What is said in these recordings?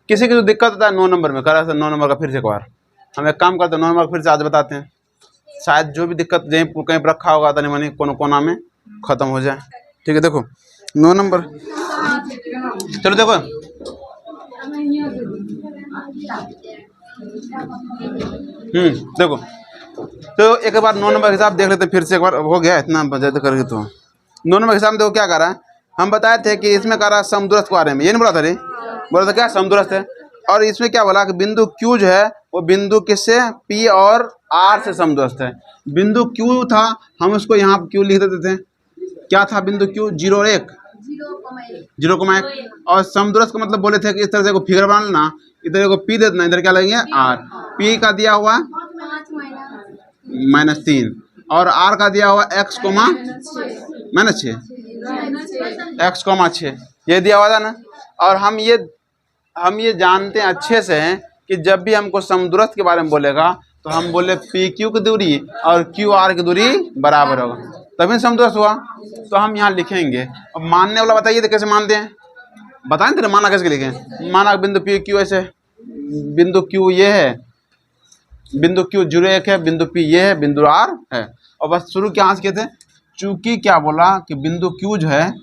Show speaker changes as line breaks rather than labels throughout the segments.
किसी की जो दिक्कत होता है 9 नंबर में, करा 9 नंबर का फिर से एक बार हम एक काम करते हैं, 9 नंबर फिर से आज बताते हैं, शायद जो भी दिक्कत कहीं पर रखा होगा तनी मनी कोना में ख़त्म हो जाए। ठीक है, देखो 9 नंबर, चलो देखो देखो तो एक बार 9 नंबर हिसाब देख लेते फिर से एक बार, हो गया इतना बजट करके। तो 9 नंबर हिसाब में देखो क्या कर रहा है, हम बताए थे कि इसमें कर रहा है समदूरस्थ के बारे में, ये नहीं बोला था रे, बोला था क्या समदूरस्थ है। और इसमें क्या बोला कि बिंदु Q जो है वो बिंदु किससे, P और R से समदूरस्थ है। बिंदु Q था, हम उसको यहाँ Q लिख देते थे, क्या था बिंदु Q, 0 और 1, 0,1। और समदूरस्थ का मतलब बोले थे कि इस तरह से को फिगर बना लेना, इधर को P दे देना, इधर क्या लगेंगे R, P का दिया हुआ -3 और R का दिया हुआ x, -6, x, 6 ये दिया हुआ था ना। और हम ये जानते हैं अच्छे से हैं कि जब भी हमको समदूरस्थ के बारे में बोलेगा तो हम बोले PQ की दूरी और QR की दूरी बराबर होगा, तभी समदूरस्थ हुआ। तो हम यहाँ लिखेंगे, अब मानने वाला बताइए तो कैसे मानते हैं, बताएं तेरे माना कैसे लिखें। माना बिंदु PQ ऐसे, बिंदु Q ये है, बिंदु Q 0,1 है, बिंदु P ये है, बिंदु R है। और बस शुरू क्या किए थे, चूंकि क्या बोला कि बिंदु Q जो है,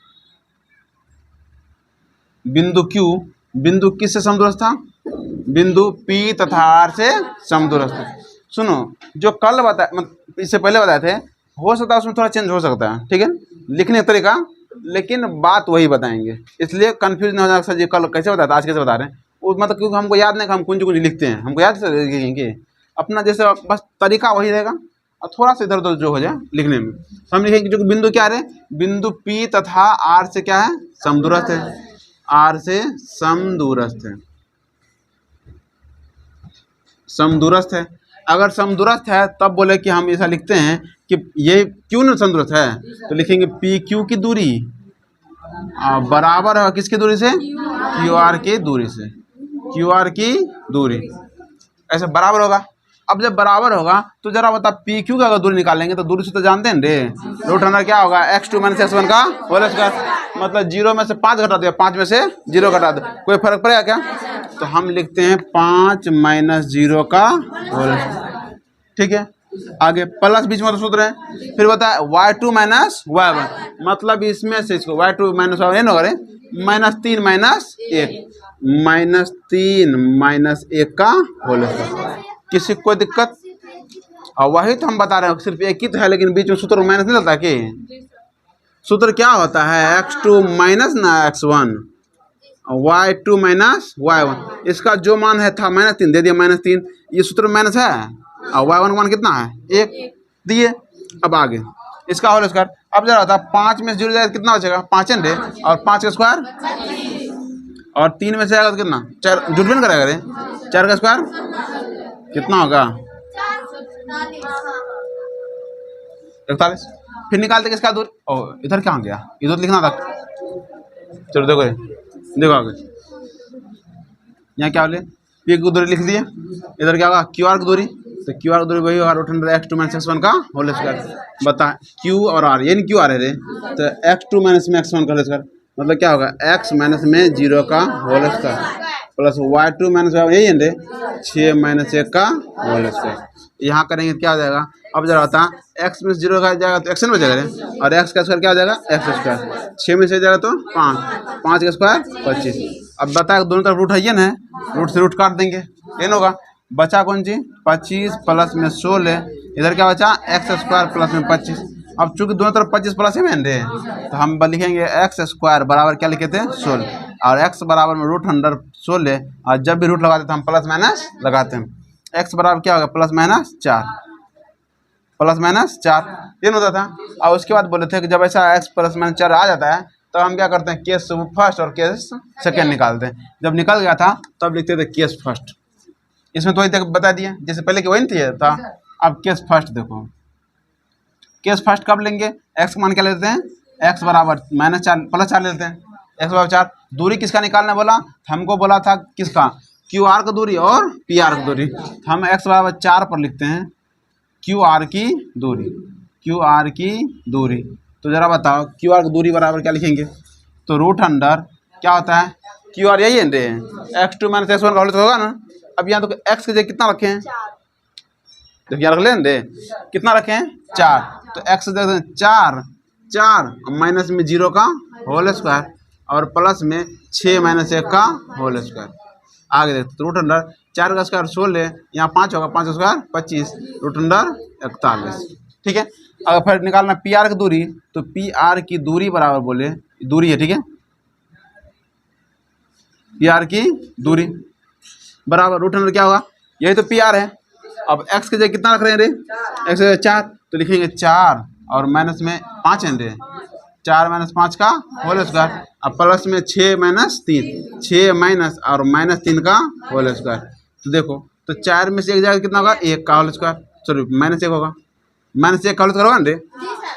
बिंदु किससे समदूरस्थ था, बिंदु P तथा R से समदूरस्थ है। सुनो जो कल बताया, मतलब इससे पहले बताए थे, हो सकता है उसमें थोड़ा चेंज हो सकता है, ठीक है, लिखने का तरीका, लेकिन बात वही बताएंगे, इसलिए कंफ्यूज नहीं हो जाएगा सर जी कल कैसे बताया था आज कैसे बता रहे हैं। वो मतलब क्योंकि हमको याद नहीं कि हम कुंज लिखते हैं, हमको याद लिखेंगे अपना जैसे, बस तरीका वही रहेगा और थोड़ा सा इधर उधर जो हो जाए लिखने में। तो हम लिखेंगे जो बिंदु क्या रहे, बिंदु P तथा R से क्या है, समदूरस्थ है, R से समदूरस्थ है, समदूरस्थ है। अगर समदूरस्थ है तब बोले कि हम ऐसा लिखते हैं कि ये क्यों न समदूरस्थ है, तो लिखेंगे PQ की दूरी बराबर है किसकी दूरी से, QR की दूरी से, QR की दूरी ऐसे बराबर होगा। अब जब बराबर होगा तो जरा बता PQ का अगर दूरी निकालेंगे तो दूरी से तो जानते हैं रे, रूट अंडर क्या होगा x2 - x1 का होल स्क्वायर, मतलब 0 में से 5 घटा दो, 5 में से 0 घटा दो, कोई फर्क पड़ेगा क्या। तो हम लिखते हैं 5 - 0 का होल स्क्वायर, ठीक है। आगे प्लस बीच में तो सूत्र है, फिर बताया y2 - y1, मतलब इसमें से इसको y2 - y1 -3 - 1 का होल स्क्वायर। किसी को कोई दिक्कत, और वही तो हम बता रहे हैं, सिर्फ एक ही तो है, लेकिन बीच में सूत्र माइनस नहीं लगता कि सूत्र क्या होता है, x2 - x1 y2 - y1, इसका जो मान है था -3 दे दिया, -3, ये सूत्र माइनस है और y1 का मान कितना है 1 दिए। अब आगे इसका होल स्क्वायर, अब जरा होता 5 में 0 जाएगा कितना बचेगा, 5 रे, और 5 का स्क्वायर, और 3 में से आएगा तो कितना 4, जुट भी नहीं करेगा रे, 4 का स्क्वायर कितना होगा 41। फिर निकालते किसका दूर, ओ इधर क्या हो गया, इधर लिखना था, चलो देखो आगे यहाँ क्या बोले, P की दूरी लिख दिए, इधर क्या होगा QR की दूरी, तो QR की दूरी वही होगा रूट अंडर x2 - x1 का होल स्क्वायर। बता Q और R, ये नहीं QR है रे, तो x2 - x1 का होल स्क्वायर, मतलब क्या होगा x - में 0 का whole square plus y2 - y1 यही है रे, 6 - 1 का होल स्क्वायर। यहाँ करेंगे क्या हो जाएगा, अब जरा होता x में 0 का जाएगा तो x बचेगा रे, और x का स्क्वायर क्या हो जाएगा x स्क्वायर, 6 में से जाएगा तो 5, 5 का स्क्वायर 25। अब बता दोनों तरफ रूट है ये ना, रूट से रूट काट देंगे, ये ना होगा, बचा कौन सी 25 प्लस में 16, इधर क्या बचा x स्क्वायर प्लस में 25। अब चूंकि दोनों तरफ 25 प्लस है रे, तो हम लिखेंगे x स्क्वायर बराबर क्या लिखे थे 16, और x बराबर में रूट अंडर 16, और जब भी रूट लगाते थे हम प्लस माइनस लगाते हैं, x बराबर क्या होगा प्लस माइनस 4, ये होता था। और उसके बाद बोले थे कि जब ऐसा x प्लस माइनस 4 आ जाता है तो हम क्या करते हैं केस फर्स्ट और केस सेकेंड निकालते हैं। जब निकल गया था तब लिखते थे केस फर्स्ट, इसमें तो वही तक बता दिया जैसे पहले कि वही नहीं था। अब केस फर्स्ट देखो, केस फर्स्ट कब लेंगे, x मान क्या लेते हैं, x बराबर -4 प्लस 4 लेते हैं, x बराबर 4। दूरी किसका निकालना बोला, हमको बोला था किसका QR की दूरी और PR की दूरी, हम x बराबर 4 पर लिखते हैं QR की दूरी। तो जरा बताओ QR की दूरी बराबर क्या लिखेंगे, तो रूट अंडर क्या होता है क्यू आर यही है रे, x2 माइनस x1 का होल स्क्वायर होगा ना। अब यहाँ तो x की जगह कितना रखे हैं, देखिए यहाँ रख लें दे, कितना रखे हैं 4, तो x देख दें 4 4 माइनस में 0 का होल स्क्वायर और प्लस में 6 माइनस 1 का होल स्क्वायर। आगे देखते तो रूट अंडर 4 का स्क्वायर 16, यहाँ 5 होगा, 5 का स्क्वायर 25, रूट अंडर 41। ठीक है, अगर फिर निकालना पी आर की दूरी, तो पी आर की दूरी बराबर बोले दूरी है, ठीक है, पी आर की दूरी बराबर रूट अंडर क्या होगा, यही तो पी आर है। अब x की जगह कितना रख रहे हैं रे, x की जगह 4, तो लिखेंगे 4 और माइनस में 5 है रे, 4 माइनस 5 का होल स्क्वायर, अब प्लस में 6 माइनस 3, 6 माइनस और माइनस 3 का होल स्क्वायर। तो देखो तो 4 में से एक जाएगा कितना होगा, 1 का होल स्क्वायर, सॉरी माइनस 1 होगा, माइनस 1 का होल स्क्वायर होगा ना रे,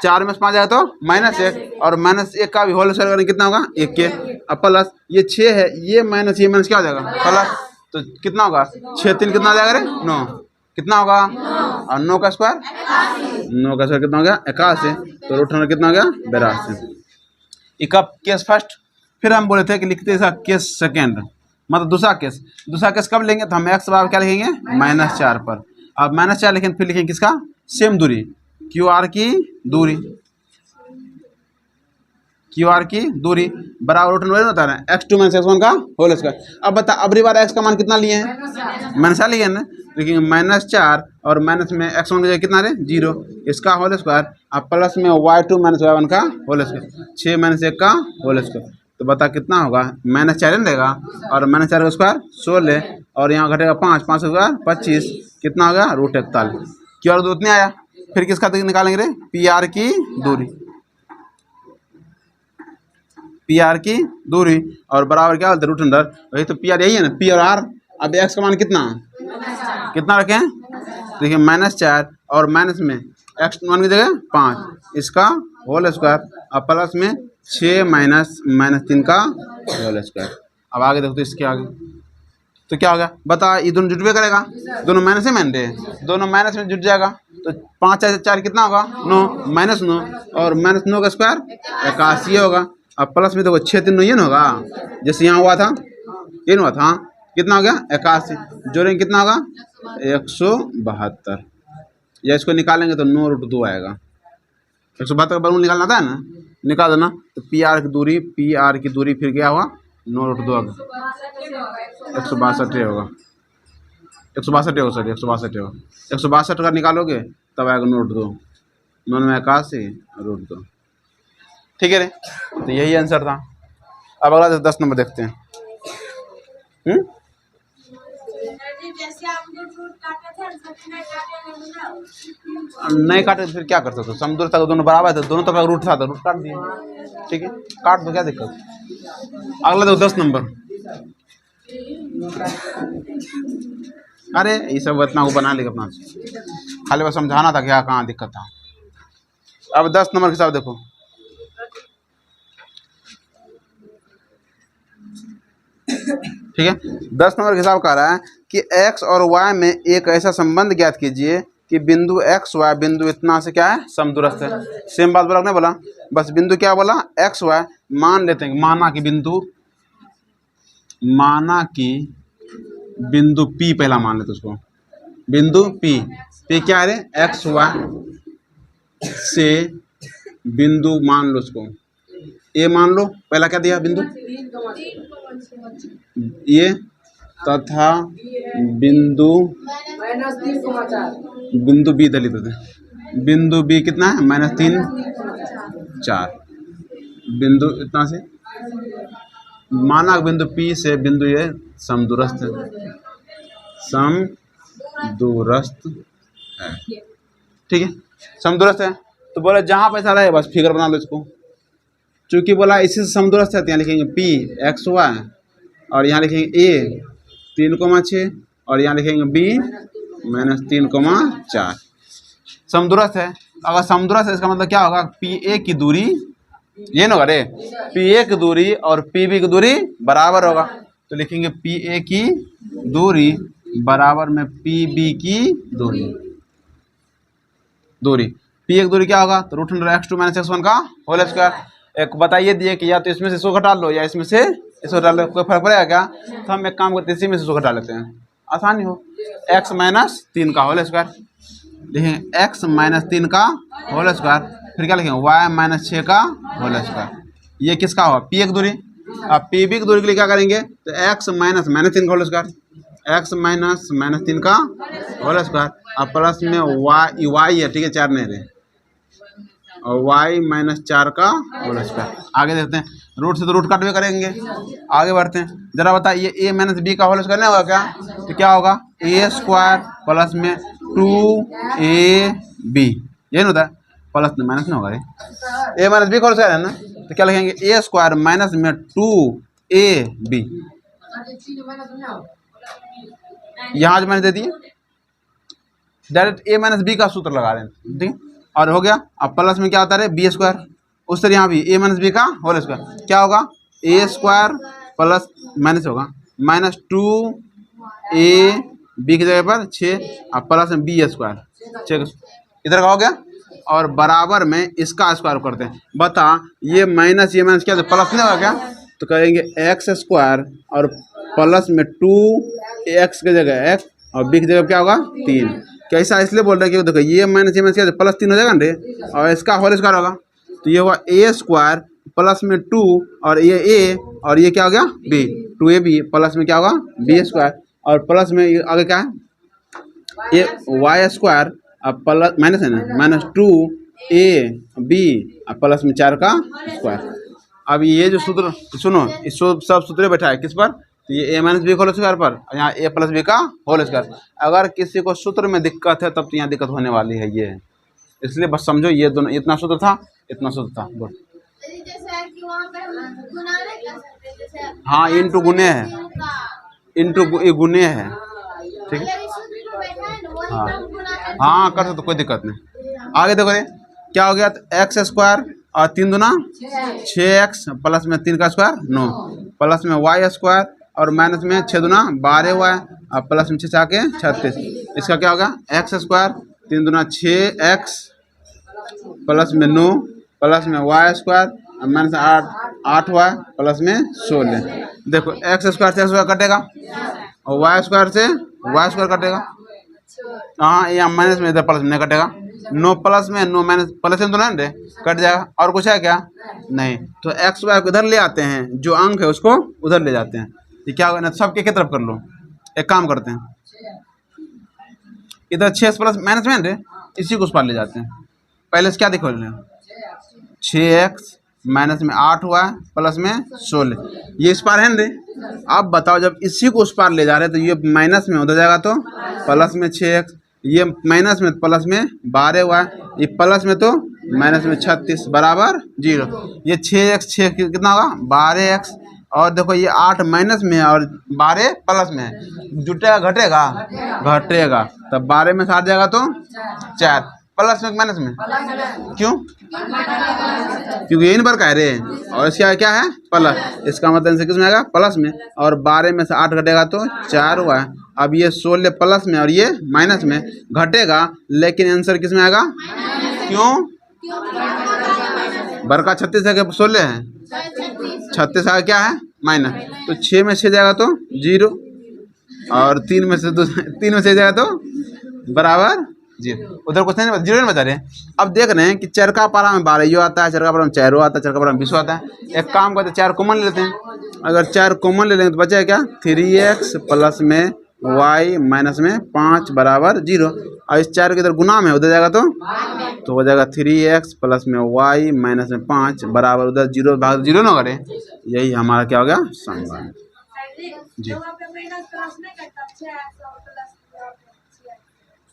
4 में से 5 जाएगा तो माइनस 1 और माइनस 1 का भी होल स्क्वायर करेंगे कितना होगा 1 के, अब प्लस ये 6 है, ये माइनस क्या हो जाएगा प्लस, तो कितना होगा 6 3 कितना आ जाएगा रे 9, कितना होगा और 9 का स्क्वायर, 9 का स्क्वायर कितना हो गया 81, तो रूट अंडर कितना हो गया 82। एक केस फर्स्ट, फिर हम बोले थे कि लिखते इसका केस सेकेंड, मतलब दूसरा केस कब लेंगे, तो हम x बराबर क्या लिखेंगे -4 पर। अब -4 लिखेंगे, फिर लिखेंगे किसका सेम दूरी क्यू आर की दूरी, क्यू आर की दूरी बराबर रूट अंडर होता है x2 माइनस x1 का होल स्क्वायर। अब बता अबरी बार x का मान कितना लिए हैं, -4 लिए ना, देखिए -4 और माइनस में x1 की जगह कितना रहे 0, इसका होल स्क्वायर, अब प्लस में y2 माइनस y1 का होल स्क्वायर, 6 माइनस 1 का होल स्क्वायर, तो बता कितना होगा -4 रहेगा और -4 का स्क्वायर 16 और यहाँ घटेगा 5 5 का स्क्वायर 25, कितना होगा रूट 41। क्यों और दूर नहीं आया, फिर किसका निकालेंगे रे पी आर की दूरी, पी आर की दूरी और बराबर क्या होता है रूट अंडर, वही तो पी आर यही है ना, पी और आर। अब x का मान कितना रखें, देखिए -4 और माइनस में x1 की जगह 5, इसका होल स्क्वायर और प्लस में 6 माइनस -3 का होल स्क्वायर। अब आगे देखो तो इसके आगे तो क्या होगा बता, ये दोनों जुटवे करेगा, दोनों माइनस से माइनस है, दोनों माइनस में जुट जाएगा, तो 5 4 कितना होगा 9 -9 और -9 का स्क्वायर 81 होगा। अब प्लस में देखो 6 3 9 ये ना होगा, जैसे यहाँ हुआ था ये ना हुआ था, कितना हो गया 81, जोड़ेंगे कितना होगा 172, या इसको निकालेंगे तो 9√2 आएगा, 172 का वर्गमूल निकालना था ना, निकाल देना, तो पी आर की दूरी फिर क्या हुआ 9√2 होगा, 162 होगा, 162 होगा, सॉरी 162 होगा, 162 का निकालोगे तब आएगा 9√2, 9 में 81√2। ठीक है रे, तो यही आंसर था। अब अगला 10 नंबर देखते हैं। नहीं काटे तो फिर क्या कर सकते हो, समदूर तक दोनों बराबर थे, दोनों तक रूट था तो रूट काट दिए, ठीक है काट दो क्या दिक्कत। अगला देखो 10 नंबर, अरे ये सब इतना को बना लेगा अपना, खाली बस समझाना था क्या कहाँ दिक्कत था। अब 10 नंबर के हिसाब देखो, ठीक है 10 नंबर के हिसाब कह रहा है कि x और y में एक ऐसा संबंध ज्ञात कीजिए कि बिंदु x y बिंदु इतना से क्या है समदूरस्थ है। सेम बात बोला नहीं बोला, बस बिंदु क्या बोला x y मान लेते हैं, माना कि बिंदु P पहला मान लेते उसको, बिंदु P क्या है x y से बिंदु मान लो उसको A मान लो, पहला क्या दिया बिंदु ये तथा बिंदु B दलित होते हैं, बिंदु B कितना है -3 4, बिंदु इतना से माना बिंदु P से बिंदु ये समदूरस्थ है, ठीक है समदूरस्थ है। तो बोले जहाँ पैसा रहे बस फिगर बना लो इसको, चूंकि बोला इसी से समदूरस्थ है तो यहाँ लिखेंगे P x y और यहाँ लिखेंगे A 3,6 और यहाँ लिखेंगे B -3,4 समदूरस्थ है। अगर समदूरस्थ है इसका मतलब क्या होगा PA की दूरी ये ना होगा रे, PA की दूरी और PB की दूरी बराबर होगा, तो लिखेंगे PA की दूरी बराबर में PB की दूरी PA की दूरी क्या होगा तो √x2 - x1 का होल स्क्वायर। एक बताइए दिए कि या तो इसमें से 100 घटा लो या इसमें से इसको डाल, कोई फर्क पड़ेगा क्या? तो हम एक काम करते हैं, इसी में से इसको घटा लेते हैं, आसानी हो। x माइनस 3 का होल स्क्वायर लिखेंगे, x माइनस 3 का होल स्क्वायर, फिर क्या लिखेंगे y माइनस 6 का होल स्क्वायर। ये किसका होगा? पी एक दूरी। अब पी बी की दूरी के लिए क्या करेंगे? तो x माइनस 3 का होल स्क्वायर, x माइनस 3 का होल स्क्वायर, अब प्लस में y है, ठीक है, 4 नहीं रहे, और y माइनस 4 का होल स्क्वायर। आगे देखते हैं, रूट से तो रूट कट भी करेंगे, आगे बढ़ते हैं। जरा बताइए a माइनस बी का होल स्क्वायर नहीं होगा क्या? तो क्या होगा? ए स्क्वायर प्लस में 2ab, यही ना होता है, प्लस में माइनस नहीं होगा रे, a माइनस बी का होल स्क्वायर है ना, तो क्या लिखेंगे? ए स्क्वायर माइनस में 2ab, यहाँ जो मैंने दे दिए, डायरेक्ट a माइनस बी का सूत्र लगा रहे हैं, ठीक है, और हो गया। अब प्लस में क्या होता है? बी स्क्वायर, उस तरह यहाँ भी a माइनस बी का होल स्क्वायर, क्या होगा? ए स्क्वायर प्लस माइनस होगा माइनस 2ab की जगह पर 6, अब प्लस में बी स्क्वायर 6 इधर का हो गया, और बराबर में इसका स्क्वायर करते हैं। बता ये माइनस क्या तो प्लस नहीं होगा क्या? तो करेंगे एक्स स्क्वायर और प्लस में 2x की जगह x और b की जगह क्या होगा? 3। कैसा इसलिए बोल रहे हैं कि देखो ये माइनस क्या प्लस 3 हो जाएगा ना रे, और इसका होल स्क्वायर होगा, तो ये हुआ ए स्क्वायर प्लस में 2 और ये a और ये क्या हो गया? b, 2ab प्लस में क्या होगा? b स्क्वायर, और प्लस में आगे क्या है? ये वाई स्क्वायर अब प्लस माइनस है ना, माइनस 2ab प्लस में 4 का स्क्वायर। अब ये जो सूत्र सुनो, इस सब सूत्र बैठा है किस पर? तो ये a माइनस बी का होल स्क्वायर पर, यहाँ a प्लस बी का होल स्क्वायर। अगर किसी को सूत्र में दिक्कत है तब तो यहाँ दिक्कत होने वाली है, ये इसलिए बस समझो ये दोनों, इतना सूत्र था, इतना सूत्र था, गुड। हाँ, इंटू गुने है, इंटू गुने है, ठीक है, हाँ हाँ कर सकते, कोई दिक्कत नहीं। आगे देखो रे क्या हो गया? तो एक्स स्क्वायर और 3 दूना 6x प्लस में 3 का स्क्वायर 9 प्लस में y स्क्वायर और माइनस में 6 दूना 12y और प्लस में 6 के 36, इसका क्या होगा? एक्स स्क्वायर 3 दूना 6x प्लस में 9 प्लस में y स्क्वायर और माइनस 8y प्लस में 16। देखो एक्स स्क्वायर से एक्स स्क्वायर कटेगा और y स्क्वायर से y स्क्वायर कटेगा, हाँ यहाँ माइनस में इधर प्लस में नहीं कटेगा, 9 प्लस में 9 माइनस प्लस में तो नहीं रे, कट जाएगा। और कुछ है क्या? नहीं, तो एक्स वाई को इधर ले आते हैं, जो अंक है उसको उधर ले जाते हैं, ये क्या होगा ना, सबके एक तरफ कर लो। एक काम करते हैं, इधर 6 प्लस माइनस में रे, इसी को उस पार ले जाते हैं। पहले से क्या देखो, 6x माइनस में 8y प्लस में 16, ये इस पार है रे। अब बताओ जब इसी को उस पार ले जा रहे हैं तो ये माइनस में उधर जाएगा तो प्लस में 6x, ये माइनस में प्लस में 12y, ये प्लस में तो माइनस में 36 बराबर 0। ये 6x 6 कितना होगा? 12x, और देखो ये 8 माइनस में है और 12 प्लस में है, जुटेगा घटेगा? घटेगा, तब 12 में से 8 जाएगा तो 4, प्लस में माइनस में, क्यों? क्योंकि यही नंबर का है रे, और इसका क्या है? प्लस, इसका मतलब इनसे किस में आएगा? प्लस में, और 12 में से 8 घटेगा तो 4 हुआ। अब ये 16 प्लस में और ये माइनस में, घटेगा लेकिन आंसर किस में आएगा? क्यों? बड़का 36 है कि 16 है? 36 आगे क्या है? माइनस, तो 6 में 6 जाएगा तो 0, और 3 में से जाएगा तो बराबर 0। उधर कुछ नहीं, 0 नहीं बता रहे हैं। अब देख रहे हैं कि चर का पारा में 12 आता है, चर का पारा में 4 आता है, चर का पारा में 20 आता है। एक काम करते हैं, 4 कॉमन ले लेते हैं। अगर 4 कॉमन ले लेंगे तो बचेगा क्या? 3x प्लस में y माइनस में 5 बराबर 0, और इस 4 के इधर गुना में उधर जाएगा तो हो जाएगा 3x प्लस में y माइनस में 5 बराबर उधर 0 भाग 0 ना करे। यही हमारा क्या हो गया? समाधान जी।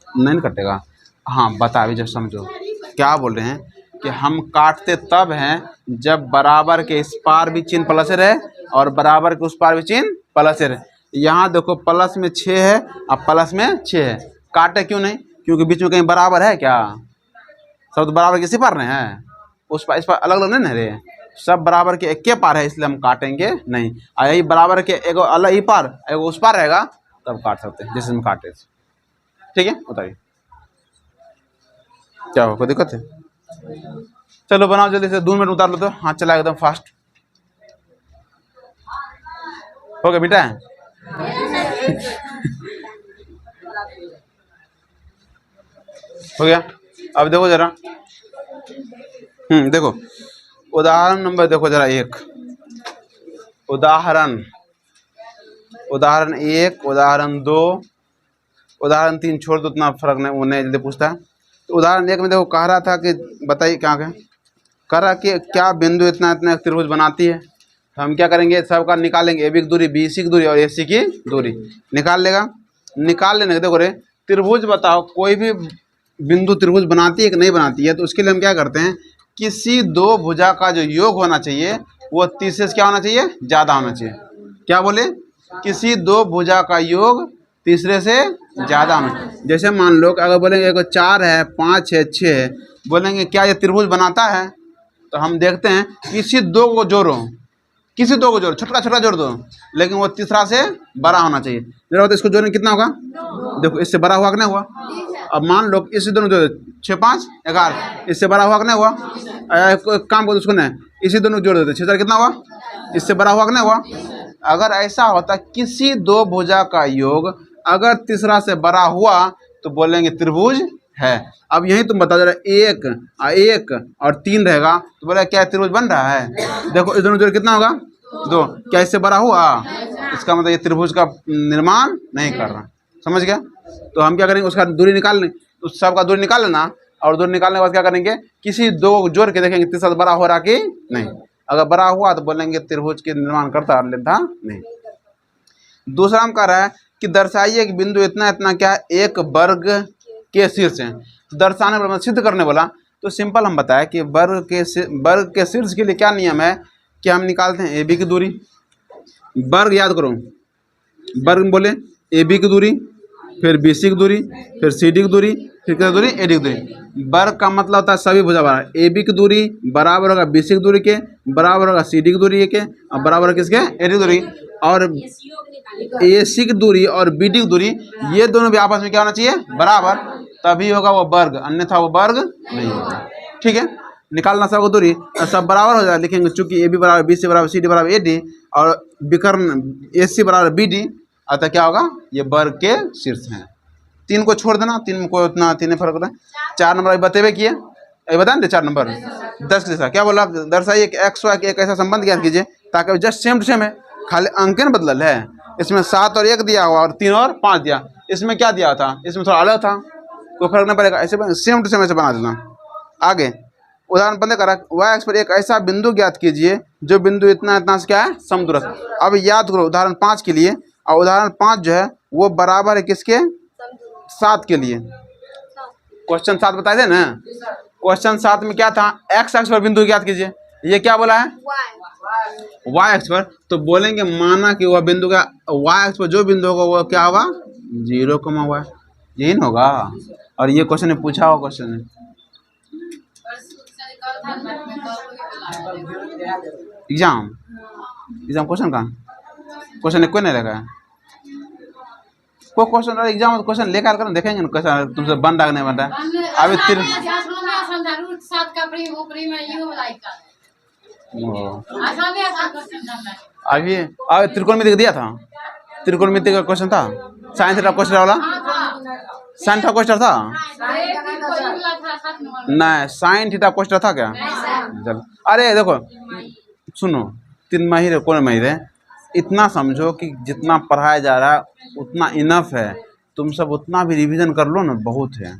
नहीं कटेगा, हाँ बता, अभी जब समझो क्या बोल रहे हैं कि हम काटते तब हैं जब बराबर के इस पार भी चिन्ह प्लस रहे और बराबर के उस पार भी चिन्ह प्लस रहे। यहाँ देखो प्लस में 6 है और प्लस में 6 है, काटे क्यों नहीं? क्योंकि बीच में कहीं बराबर है क्या? सब तो बराबर किसी पार नहीं है, उस पार इस पार अलग अलग नहीं रहे, सब बराबर के एक के पार है, इसलिए हम काटेंगे नहीं। और यही बराबर के एक अलग ही पार एक उस पार रहेगा तब काट सकते हैं, जैसे हम काटे। ठीक है, बताइए क्या हो, कोई दिक्कत है? चलो बनाओ जल्दी से, 2 मिनट उतार लो तो हाथ चला एकदम फास्ट। हो गया बेटा हो गया। अब देखो जरा, देखो उदाहरण नंबर देखो जरा एक, उदाहरण 1, उदाहरण 2, उदाहरण 3 छोड़ दो, उतना फर्क नहीं, वो नहीं जल्दी पूछता है। तो उदाहरण 1 में देखो कह रहा था कि बताइए क्या है, कह रहा कि क्या बिंदु इतना इतना एक त्रिभुज बनाती है। तो हम क्या करेंगे, सबका निकालेंगे, ए बी की दूरी, बी सी की दूरी और ए सी की दूरी निकाल लेगा। निकाल लेने के देखो रे, त्रिभुज बताओ, कोई भी बिंदु त्रिभुज बनाती है कि नहीं बनाती है। तो उसके लिए हम क्या करते हैं, किसी दो भुजा का जो योग होना चाहिए वो तीसरे से क्या होना चाहिए, ज़्यादा होना चाहिए। क्या बोले, किसी दो भुजा का योग तीसरे से ज़्यादा होना चाहिए। जैसे मान लो अगर बोलेंगे 4 है, 5 है, 6 है, बोलेंगे क्या ये त्रिभुज बनाता है। तो हम देखते हैं किसी दो को जोड़ो, किसी दो को जोड़ो, छोटा छोटा जोड़ दो, लेकिन वो तीसरा से बड़ा होना चाहिए। जरा तो इसको जोड़ने कितना होगा, देखो इससे बड़ा हुआ कि नहीं हुआ। अब मान लो इसी दोनों जोड़, 6 5 11, इससे बड़ा हुआ कि नहीं हुआ। एक काम करो उसको नहीं, इसी दोनों जोड़ देते, 6 कितना हुआ, इससे बड़ा हुआ कि नहीं हुआ। अगर ऐसा होता किसी दो भुजा का योग अगर तीसरा से बड़ा हुआ तो बोलेंगे त्रिभुज है। अब यही तुम बता, जरा 1 और 3 रहेगा तो बोले क्या त्रिभुज बन रहा है। देखो इस दोनों जोड़ कितना होगा, 2, क्या इससे बड़ा हुआ, इसका मतलब ये त्रिभुज का निर्माण नहीं कर रहा। समझ गया। तो हम क्या करेंगे, उसका दूरी निकाल लें, तो सबका दूरी निकाल लेना, और दूरी निकालने के बाद क्या करेंगे, किसी दो जोड़ के देखेंगे तीसरा बड़ा हो रहा कि नहीं। अगर बड़ा हुआ तो बोलेंगे त्रिभुज के निर्माण करता, लेता नहीं। दूसरा हम कह रहा है कि दर्शाइए कि बिंदु इतना इतना क्या एक वर्ग के शीर्ष है। दर्शाने वाला सिद्ध करने वाला, तो सिंपल हम बताएं कि वर्ग के शीर्ष के लिए क्या नियम है कि हम निकालते हैं ए बी की दूरी। वर्ग याद करो, वर्ग बोले ए बी की दूरी, फिर बी सी की दूरी, फिर सी डी की दूरी, फिर क्या दूरी, ए डी की दूरी। वर्ग का मतलब होता है सभी भुजा बराबर। ए बी की दूरी बराबर होगा बी सी की दूरी के, बराबर होगा सी डी की दूरी के, और बराबर होगा किसके, ए डी की दूरी। और ए सी की दूरी और बी डी की दूरी, ये दोनों भी आपस में क्या होना चाहिए, बराबर, तभी होगा वो वर्ग, अन्यथा वो वर्ग नहीं होगा। ठीक है, निकालना सबको दूरी, सब बराबर हो जाए, लिखेंगे चूंकि ए बी बराबर बी सी बराबर सी डी बराबर ए डी और विकर्ण ए सी बराबर बी डी, अतः क्या होगा, ये वर्ग के शीर्ष हैं। 3 को छोड़ देना, 3 में कोई उतना 3 फर्क होता है। 4 नंबर बतेबे किए, बता दे 4 नंबर 10 के जैसा क्या बोला, दर्शाइए कि एक्स वाई एक ऐसा संबंध ज्ञात कीजिए ताकि जस्ट सेम टू सेम है, खाली अंक न बदल है। इसमें 7 और 1 दिया हुआ और 3 और 5 दिया, इसमें क्या दिया था, इसमें थोड़ा अलग था, कोई फर्क नहीं पड़ेगा, ऐसे सेम टू सेम ऐसे बना देना। आगे उदाहरण बंदे करा, वाई एक्स पर एक ऐसा बिंदु ज्ञात कीजिए जो बिंदु इतना इतना से क्या है, समदूरस्थ। अब याद करो उदाहरण 5 के लिए, और उदाहरण 5 जो है वो बराबर है किसके, 7 के लिए। क्वेश्चन 7 बताए थे ना, क्वेश्चन 7 में क्या था, एक्स एक्स पर बिंदु ज्ञात कीजिए, ये क्या बोला है, वाई एक्स पर। तो बोलेंगे माना कि वह बिंदु का वाई एक्स पर जो बिंदु होगा वो क्या होगा, 0, यही ना होगा। और ये क्वेश्चन ने पूछा हुआ क्वेश्चन है, एग्जाम क्वेश्चन का क्वेश्चन कोई नहीं लगा है, कोई क्वेश्चन एग्जाम क्वेश्चन लेकर कर देखेंगे ना, क्वेश्चन तुमसे बन रहा नहीं बन रहा है। अभी अभी त्रिकोणमिति दिया था, त्रिकोणमिति का क्वेश्चन था, साइन थीटा क्वेश्चन वाला, साइन थीटा क्वेश्चन था नहीं, साइन थीटा क्वेश्चन था क्या, चल। अरे देखो सुनो, 3 माहिर कौन माहिर है, इतना समझो कि जितना पढ़ाया जा रहा है उतना इनफ है, तुम सब उतना भी रिवीजन कर लो ना, बहुत है।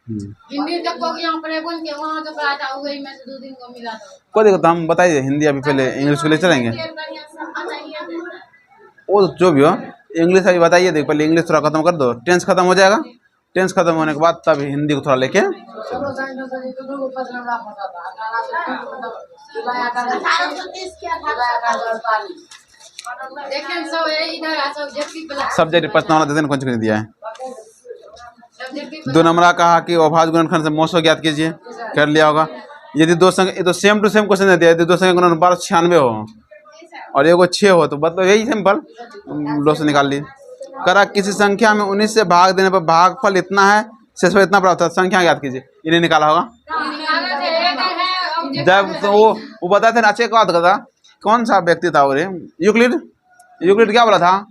हिंदी तक को यहाँ पर बोल के वहाँ जो पढ़ा था वही में से 2 दिन को मिला था। कोई देखो, हम बताइए हिंदी अभी पहले इंग्लिश के लिए चलेंगे, वो जो भी हो इंग्लिश अभी बताइए, देखो पहले इंग्लिश थोड़ा खत्म कर दो, टेंस खत्म हो जाएगा, टेंस खत्म होने के बाद तब हिंदी को थोड़ा लेके सब्जेक्ट पर्सनल दे देना, कुछ नहीं दिया है। 2 नंबर कहा कि अभाज्य गुणनखंड से मौसो ज्ञात कीजिए, कर लिया होगा। यदि दो संख्या, तो सेम टू सेम क्वेश्चन दिया, यदि 2 संख्या गुणन 1296 हो और एगो 6 हो तो मतलब यही सिंपल लो से निकाल ली। करा किसी संख्या में 19 से भाग देने पर भागफल इतना है, शेषफल इतना प्राप्त होता है, संख्या ज्ञात कीजिए, इन्हें निकाला होगा। जब तो वो बताते थे अच्छे बात करता कौन सा व्यक्ति था वो रे? यूक्लिड। यूक्लिड क्या बोला था?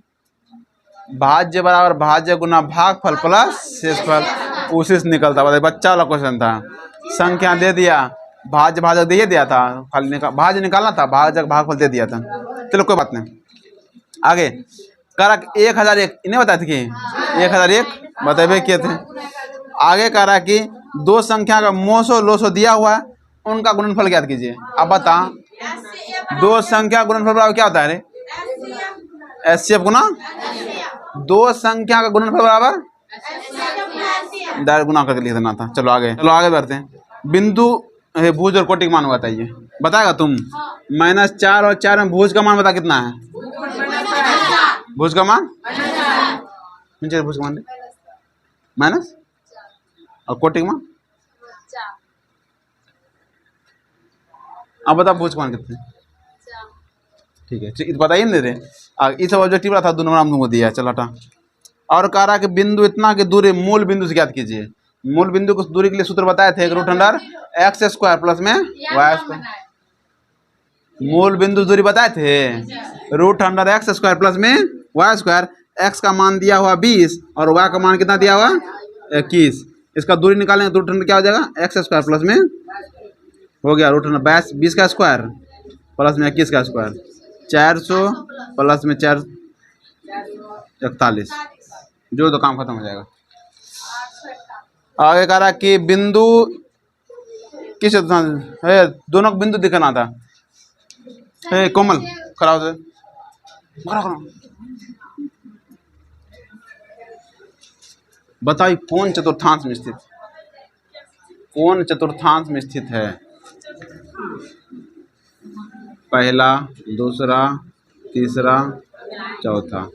भाज्य बराबर भाज्य गुना भागफल प्लस शेषफल, उसी से निकलता। बताइए, बच्चा वाला क्वेश्चन था। संख्या दे दिया, भाज्य भाजक दे दिया था, खाली भाज्य निकालना था, भाजक भागफल दे दिया था। चलो कोई बात नहीं, आगे। कारक 1001 इन्हें बताए थे कि 1001 बताए किए थे। आगे कह रहा कि दो संख्या का मोसो लोसो दिया हुआ है, उनका गुणनफल ज्ञात कीजिए। अब बता, दो संख्या गुणनफल बराबर क्या होता है रे? एचसीएफ गुना। दो संख्या का गुणनफल बराबर डायरेक्ट गुना करके लिख देना था। चलो आगे बढ़ते हैं। बिंदु भुज और कोटि का मान बताइए। बताएगा तुम? -4 और 4 में भुज का मान बता कितना है? भुज का मान भुज का मान माइनस, और कोटि का मान? अब बता भुज का मान कितने? ठीक है, बताइए ना रे। इस सब ऑब्जेक्टिव था, 2 नंबर हम तुमको दिया है। चल हटा। और कह रहा कि बिंदु इतना की दूरी मूल बिंदु से ज्ञात कीजिए। मूल बिंदु की दूरी के लिए सूत्र बताए थे, √x² प्लस में y²। मूल बिंदु दूरी बताए थे, √x² प्लस में y²। x का मान दिया हुआ 20 और y का मान कितना दिया हुआ? 21। इसका दूरी निकालेंगे तो √100 क्या हो जाएगा? x² प्लस में हो गया √20 20 का स्क्वायर प्लस में 21 का स्क्वायर, 400 प्लस में 4 41। जो तो काम खत्म हो जाएगा। आगे कह रहा कि बिंदु किस है, दोनों को बिंदु दिखाना था। कोमल खराब से बताइए, कौन चतुर्थांश में स्थित? कौन चतुर्थांश में स्थित है? पहला, दूसरा, तीसरा, चौथा।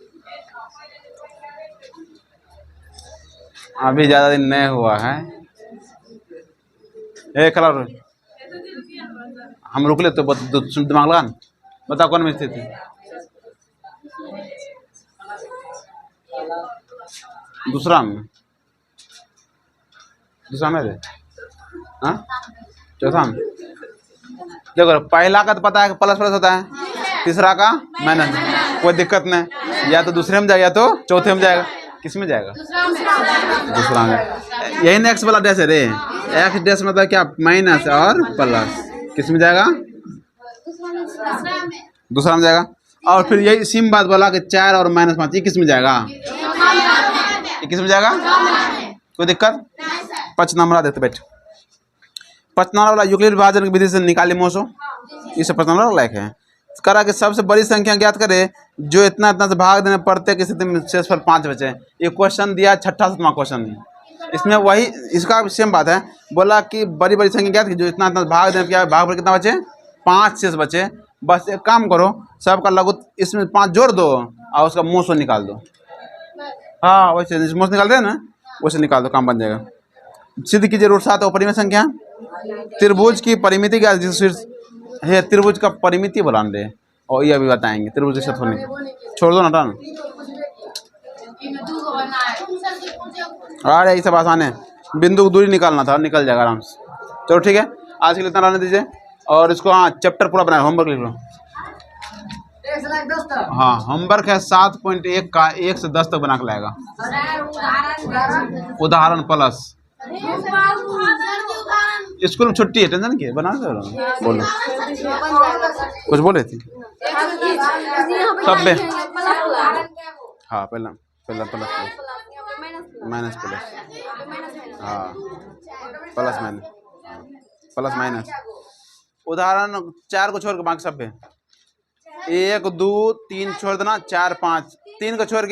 अभी ज़्यादा दिन नहीं हुआ है। खराब हम रुक ले तो दिमाग लगा। बता कौन में स्थित है? दूसरा में रे। हाँ, चौथा में। देखो, पहला का तो पता है कि प्लस प्लस होता है, तीसरा का माइनस। कोई दिक्कत नहीं, या तो दूसरे में जाएगा या तो चौथे में जाएगा। किस में जाएगा? दूसरा में। यही नेक्स्ट वाला डैश है रे। एक्स डैश मतलब क्या? माइनस और प्लस। किस में जाएगा? दूसरा में जाएगा। और फिर यही सेम बात बोला कि 4 और -5 ये किस में जाएगा? ये किस में जाएगा? कोई दिक्कत? 5 नंबर देते बैठ। 5 नंबर वाला यूक्लिड विभाजन की विधि से निकाले मोसो, इसे 5 नंबर लायक है। करा कि सबसे बड़ी संख्या ज्ञात करे जो इतना से भाग देने पड़ते कि स्थिति में शेषफल 5 बचे। ये क्वेश्चन दिया 6वां क्वेश्चन। इसमें वही इसका सेम बात है। बोला कि बड़ी संख्या ज्ञात की जो इतना भाग देने क्या भाग पर कितना बचे? 5 शेष बचे। बस एक काम करो, सबका लघु इसमें 5 जोड़ दो और उसका मोसो निकाल दो। हाँ, वैसे मोसो निकाल दे ना, वैसे निकाल दो, काम बन जाएगा। सिद्ध कीजिए √7 और परिमेय संख्या। त्रिभुज की परिमिति क्या है? त्रिभुज का परिमिति बुलान दे, और ये अभी बताएंगे त्रिभुज के साथ होने। छोड़ दो ना टर्न। अरे ये सब आसान है, बिंदु की दूरी निकालना था, निकल जाएगा आराम से। चलो ठीक है, आज के लिए इतना रहने दीजिए। और इसको हाँ चैप्टर पूरा बनाए, होमवर्क लिख लो। हाँ, होमवर्क है 7.1 का 1 से 10 तक बना के लाएगा। उदाहरण प्लस। स्कूल में छुट्टी है, टेंशन की बना दो। बोलो, कुछ बोले थे? सब हाँ, पहला प्लस माइनस प्लस। हाँ, प्लस माइनस। उदाहरण 4 को छोड़ के बाकी सब है। 1 2 3 छोड़ देना, 4 5 3 को छोड़ के